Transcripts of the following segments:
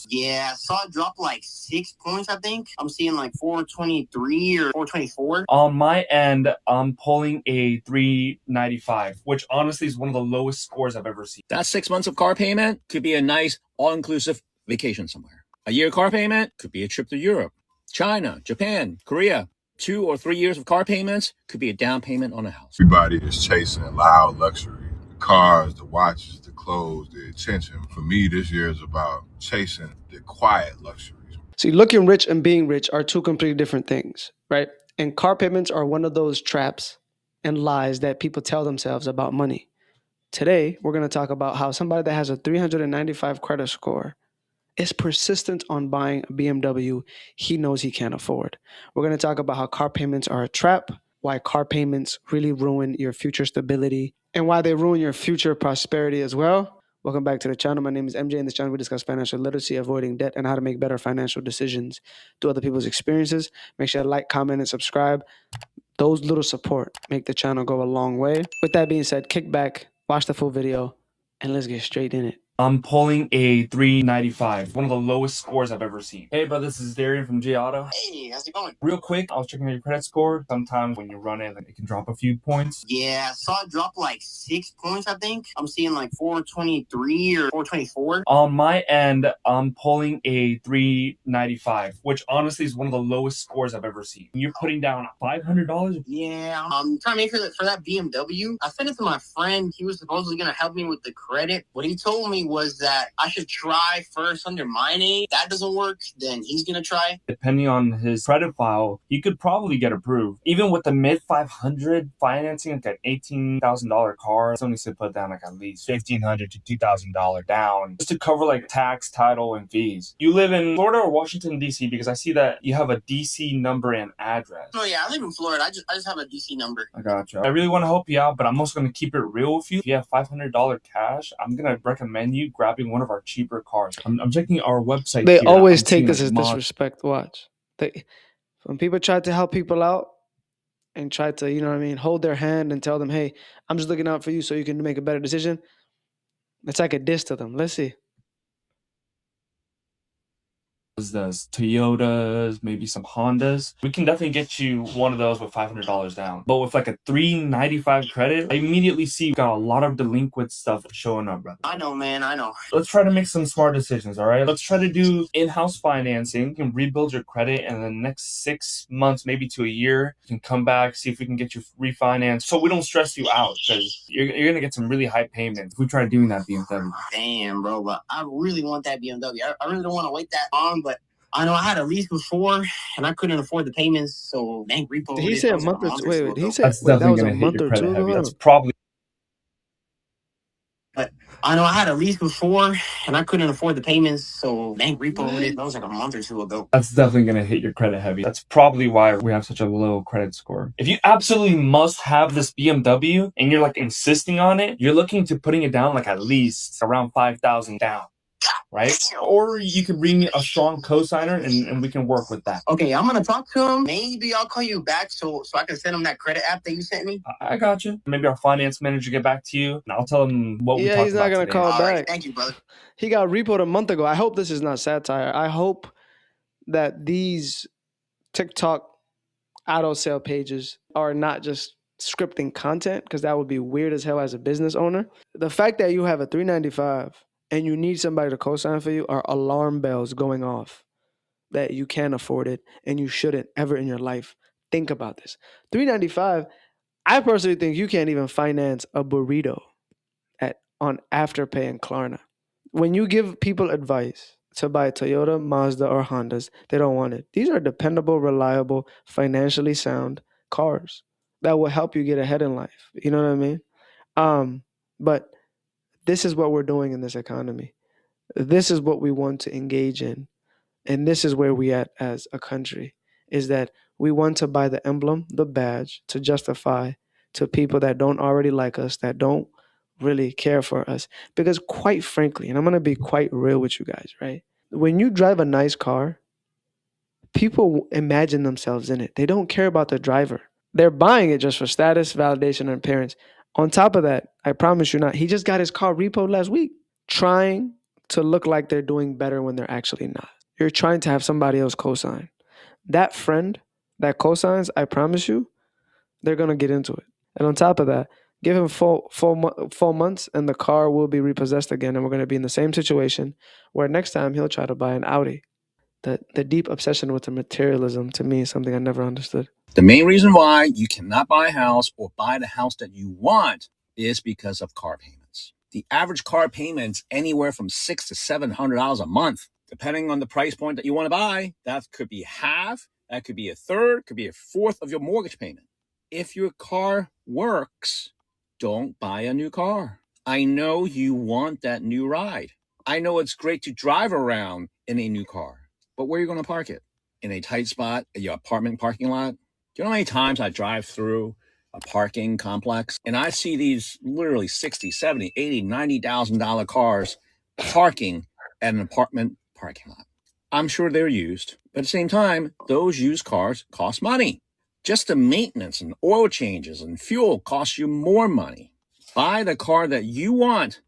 Yeah, I saw it drop like 6 points, I think. I'm seeing like 423 or 424. On my end, I'm pulling a 395, which honestly is one of the lowest scores I've ever seen. That 6 months of car payment could be a nice all-inclusive vacation somewhere. A year car payment could be a trip to Europe, China, Japan, Korea. 2 or 3 years of car payments could be a down payment on a house. Everybody is chasing loud luxury. The cars, the watches, the clothes, the attention. For me, this year is about chasing the quiet luxuries. See, looking rich and being rich are two completely different things, right? And car payments are one of those traps and lies that people tell themselves about money. Today, we're going to talk about how somebody that has a 395 credit score is persistent on buying a BMW he knows he can't afford. We're going to talk about how car payments are a trap, why car payments really ruin your future stability, and why they ruin your future prosperity as well. Welcome back to the channel. My name is MJ. In this channel, we discuss financial literacy, avoiding debt, and how to make better financial decisions through other people's experiences. Make sure to like, comment, and subscribe. Those little support make the channel go a long way. With that being said, kick back, watch the full video, and let's get straight in it. I'm pulling a 395, one of the lowest scores I've ever seen. Hey, bro, this is Darian from J Auto. Hey, how's it going? Real quick, I was checking your credit score. Sometimes when you run it, it can drop a few points. Yeah, I saw it drop like 6 points, I think. I'm seeing like 423 or 424. On my end, I'm pulling a 395, which honestly is one of the lowest scores I've ever seen. You're putting down $500? Yeah, I'm trying to make sure that for that BMW, I sent it to my friend. He was supposedly going to help me with the credit. What he told me was that I should try first under my name. If that doesn't work, then he's going to try. Depending on his credit file, you could probably get approved. Even with the mid 500 financing, like an $18,000 car, someone needs to put down like at least $1,500 to $2,000 down just to cover like tax, title, and fees. You live in Florida or Washington, D.C.? Because I see that you have a D.C. number and address. Oh yeah, I live in Florida. I just have a DC number. I gotcha. I really want to help you out, but I'm also going to keep it real with you. If you have $500 cash, I'm going to recommend you grabbing one of our cheaper cars. I'm checking our website. They here. always I'm take seeing, this like, as disrespect. Watch. When people try to help people out and try to, you know what I mean, hold their hand and tell them, hey, I'm just looking out for you so you can make a better decision. It's like a diss to them. Let's see. There's Toyotas, maybe some Hondas. We can definitely get you one of those with $500 down. But with like a 395 credit, I immediately see you got a lot of delinquent stuff showing up, brother. I know, man. I know. Let's try to make some smart decisions, all right? Let's try to do in-house financing. You can rebuild your credit, and in the next 6 months, maybe to a year, you can come back, see if we can get you refinanced so we don't stress you out, because you're going to get some really high payments if we try doing that BMW. Damn, bro. But I really want that BMW. I really don't want to wait that long, but I know I had a lease before, and I couldn't afford the payments, so bank repo. Did he say a month or two? Wait, he said That's that definitely was a going to hit month your or credit two heavy. ago? That's probably. But I know I had a lease before, and I couldn't afford the payments, so bank repo it. That was like a month or two ago. That's definitely going to hit your credit heavy. That's probably why we have such a low credit score. If you absolutely must have this BMW and you're like insisting on it, you're looking to putting it down like at least around $5,000 down, right? Or you could bring a strong cosigner and we can work with that. Okay, I'm gonna talk to him. Maybe I'll call you back so I can send him that credit app that you sent me. I got you. Maybe our finance manager get back to you and I'll tell him what we talked about. Yeah, he's not gonna call back. Right, thank you, brother. He got repoed a month ago. I hope this is not satire. I hope that these TikTok auto sale pages are not just scripting content, because that would be weird as hell as a business owner. The fact that you have a 395 and you need somebody to co-sign for you are alarm bells going off that you can't afford it and you shouldn't ever in your life. Think about this. 395, I personally think you can't even finance a burrito on Afterpay and Klarna. When you give people advice to buy Toyota, Mazda, or Hondas, they don't want it. These are dependable, reliable, financially sound cars that will help you get ahead in life. You know what I mean? But this is what we're doing in this economy. This is what we want to engage in. And this is where we at as a country, is that we want to buy the emblem, the badge, to justify to people that don't already like us, that don't really care for us. Because quite frankly, and I'm going to be quite real with you guys, right? When you drive a nice car, people imagine themselves in it. They don't care about the driver. They're buying it just for status, validation, and appearance. On top of that, I promise you not, he just got his car repoed last week, trying to look like they're doing better when they're actually not. You're trying to have somebody else co-sign. That friend that co-signs, I promise you, they're going to get into it. And on top of that, give him 4 months and the car will be repossessed again. And we're going to be in the same situation where next time he'll try to buy an Audi. The deep obsession with the materialism to me is something I never understood. The main reason why you cannot buy a house or buy the house that you want is because of car payments. The average car payment's anywhere from $600 to $700 a month, depending on the price point that you want to buy. That could be half, that could be a third, could be a fourth of your mortgage payment. If your car works, don't buy a new car. I know you want that new ride. I know it's great to drive around in a new car, but where are you going to park it? In a tight spot at your apartment parking lot? Do you know how many times I drive through a parking complex and I see these literally $60, $70, $80, $90,000 cars parking at an apartment parking lot? I'm sure they're used, but at the same time, those used cars cost money. Just the maintenance and oil changes and fuel costs you more money. Buy the car that you want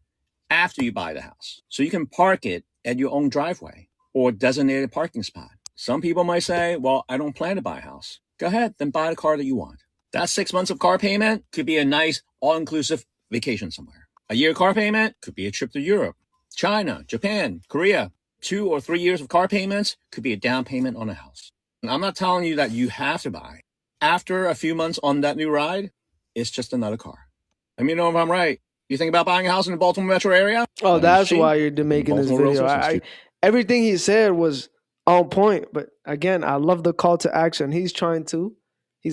after you buy the house, so you can park it at your own driveway or designated parking spot. Some people might say, well, I don't plan to buy a house. Go ahead, then buy the car that you want. That 6 months of car payment could be a nice all-inclusive vacation somewhere. A year car payment could be a trip to Europe, China, Japan, Korea. 2 or 3 years of car payments could be a down payment on a house. And I'm not telling you that you have to buy. After a few months on that new ride, it's just another car. Let me know if I'm right. You think about buying a house in the Baltimore metro area? Oh, that's why you're making this video. Everything he said was on point, but again, I love the call to action. He's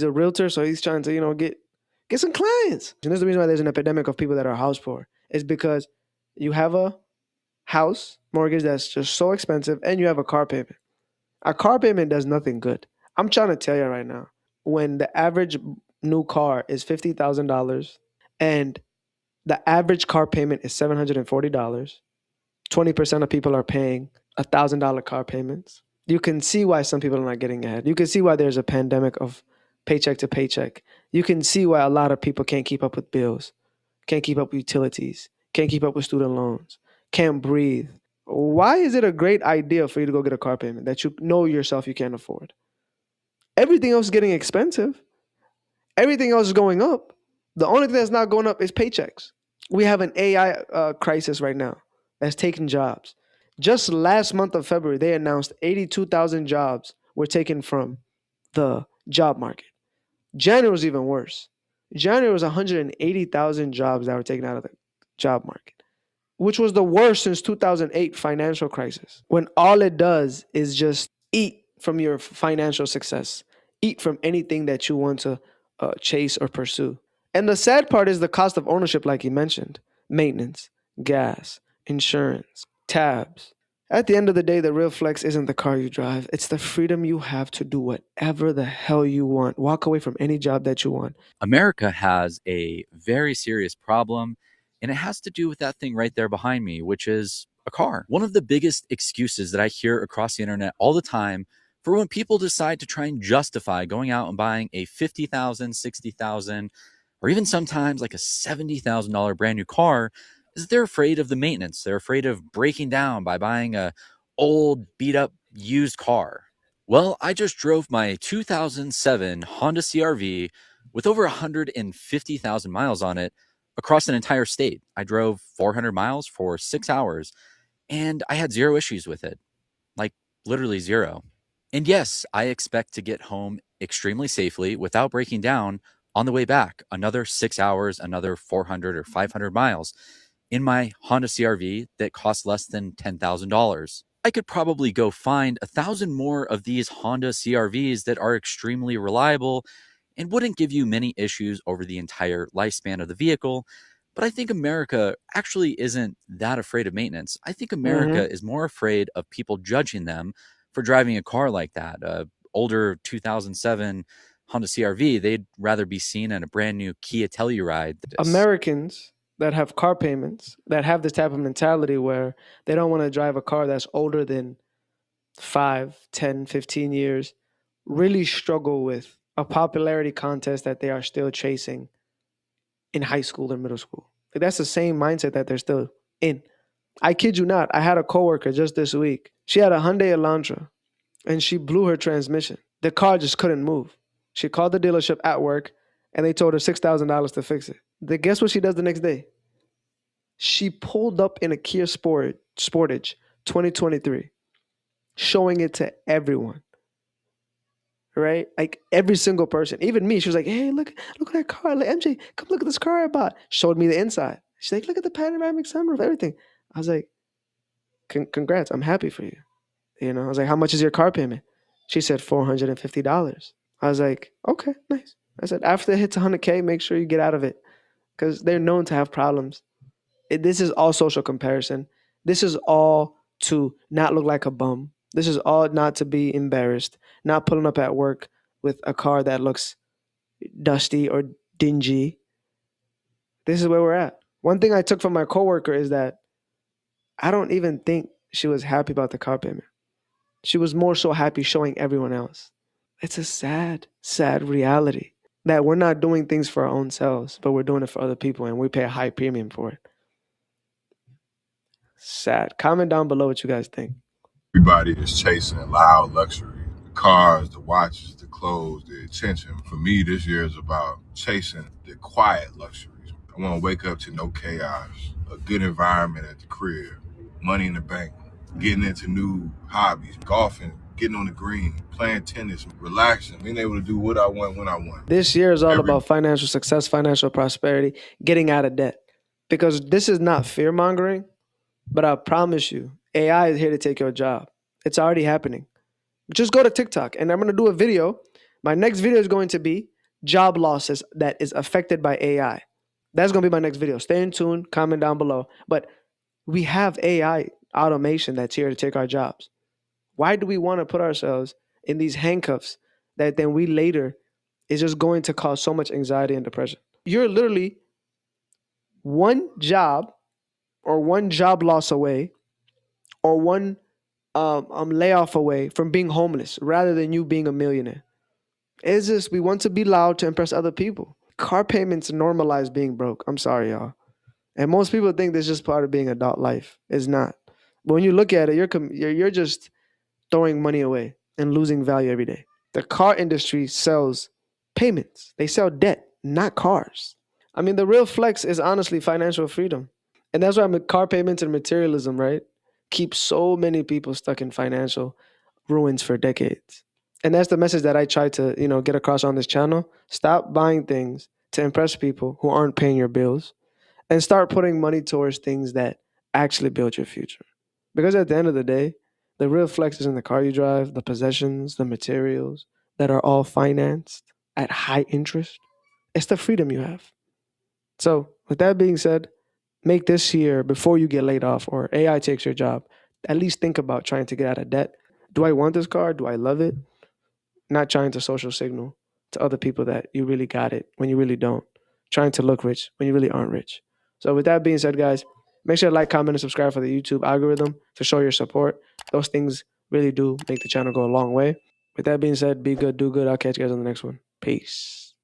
a realtor, so he's trying to, get some clients. And this is the reason why there's an epidemic of people that are house poor. It's because you have a house mortgage that's just so expensive and you have a car payment. A car payment does nothing good. I'm trying to tell you right now, when the average new car is $50,000 and the average car payment is $740, 20% of people are paying $1,000 car payments. You can see why some people are not getting ahead. You can see why there's a pandemic of paycheck to paycheck. You can see why a lot of people can't keep up with bills, can't keep up with utilities, can't keep up with student loans, can't breathe. Why is it a great idea for you to go get a car payment that you know yourself you can't afford? Everything else is getting expensive. Everything else is going up. The only thing that's not going up is paychecks. We have an AI crisis right now that's taking jobs. Just last month of February, they announced 82,000 jobs were taken from the job market. January was even worse. January was 180,000 jobs that were taken out of the job market, which was the worst since 2008 financial crisis, when all it does is just eat from your financial success, eat from anything that you want to chase or pursue. And the sad part is the cost of ownership, like you mentioned: maintenance, gas, insurance, tabs. At the end of the day, the real flex isn't the car you drive. It's the freedom you have to do whatever the hell you want. Walk away from any job that you want. America has a very serious problem, and it has to do with that thing right there behind me, which is a car. One of the biggest excuses that I hear across the internet all the time for when people decide to try and justify going out and buying a $50,000, $60,000, or even sometimes like a $70,000 brand new car is that they're afraid of the maintenance. They're afraid of breaking down by buying a old, beat up, used car. Well, I just drove my 2007 Honda CR-V with over 150,000 miles on it across an entire state. I drove 400 miles for 6 hours, and I had zero issues with it. Like, literally zero. And yes, I expect to get home extremely safely without breaking down on the way back. Another 6 hours, another 400 or 500 miles in my Honda CR-V that costs less than $10,000. I could probably go find 1,000 more of these Honda CR-Vs that are extremely reliable and wouldn't give you many issues over the entire lifespan of the vehicle. But I think America actually isn't that afraid of maintenance. I think America is more afraid of people judging them for driving a car like that. Older 2007 Honda CR-V, they'd rather be seen in a brand new Kia Telluride. Americans that have car payments, that have this type of mentality where they don't want to drive a car that's older than 5, 10, 15 years, really struggle with a popularity contest that they are still chasing in high school or middle school. Like, that's the same mindset that they're still in. I kid you not. I had a coworker just this week. She had a Hyundai Elantra and she blew her transmission. The car just couldn't move. She called the dealership at work and they told her $6,000 to fix it. Guess what she does the next day? She pulled up in a Kia Sportage 2023, showing it to everyone. Right? Like every single person, even me. She was like, "Hey, look at that car. Like, MJ, come look at this car I bought." Showed me the inside. She's like, "Look at the panoramic sunroof, everything." I was like, "Congrats, I'm happy for you." You know, I was like, "How much is your car payment?" She said $450. I was like, "Okay, nice." I said, "After it hits 100K, make sure you get out of it because they're known to have problems." This is all social comparison. This is all to not look like a bum. This is all not to be embarrassed, not pulling up at work with a car that looks dusty or dingy. This is where we're at. One thing I took from my coworker is that I don't even think she was happy about the car payment. She was more so happy showing everyone else. It's a sad, sad reality that we're not doing things for our own selves, but we're doing it for other people and we pay a high premium for it. Sad. Comment down below what you guys think. Everybody is chasing loud luxury. The cars, the watches, the clothes, the attention. For me, this year is about chasing the quiet luxuries. I want to wake up to no chaos, a good environment at the crib, money in the bank, getting into new hobbies, golfing, getting on the green, playing tennis, relaxing, being able to do what I want when I want. This year is all about financial success, financial prosperity, getting out of debt. Because this is not fear mongering, but I promise you, AI is here to take your job. It's already happening. Just go to TikTok and I'm going to do a video. My next video is going to be job losses that is affected by AI. That's going to be my next video. Stay in tune, comment down below. But we have AI automation that's here to take our jobs. Why do we want to put ourselves in these handcuffs that then we later is just going to cause so much anxiety and depression? You're literally one job or one job loss away or one layoff away from being homeless rather than you being a millionaire. It's just we want to be loud to impress other people. Car payments normalize being broke. I'm sorry, y'all. And most people think this is just part of being adult life. It's not. But when you look at it, you're just throwing money away and losing value every day. The car industry sells payments. They sell debt, not cars. I mean, the real flex is honestly financial freedom. And that's why car payments and materialism, right, keep so many people stuck in financial ruins for decades. And that's the message that I try to, get across on this channel. Stop buying things to impress people who aren't paying your bills and start putting money towards things that actually build your future. Because at the end of the day, the real flex is in the car you drive, the possessions, the materials that are all financed at high interest. It's the freedom you have. So with that being said, make this year, before you get laid off or AI takes your job, at least think about trying to get out of debt. Do I want this car? Do I love it? Not trying to social signal to other people that you really got it when you really don't. Trying to look rich when you really aren't rich. So with that being said, guys, make sure to like, comment, and subscribe for the YouTube algorithm to show your support. Those things really do make the channel go a long way. With that being said, be good, do good. I'll catch you guys on the next one. Peace.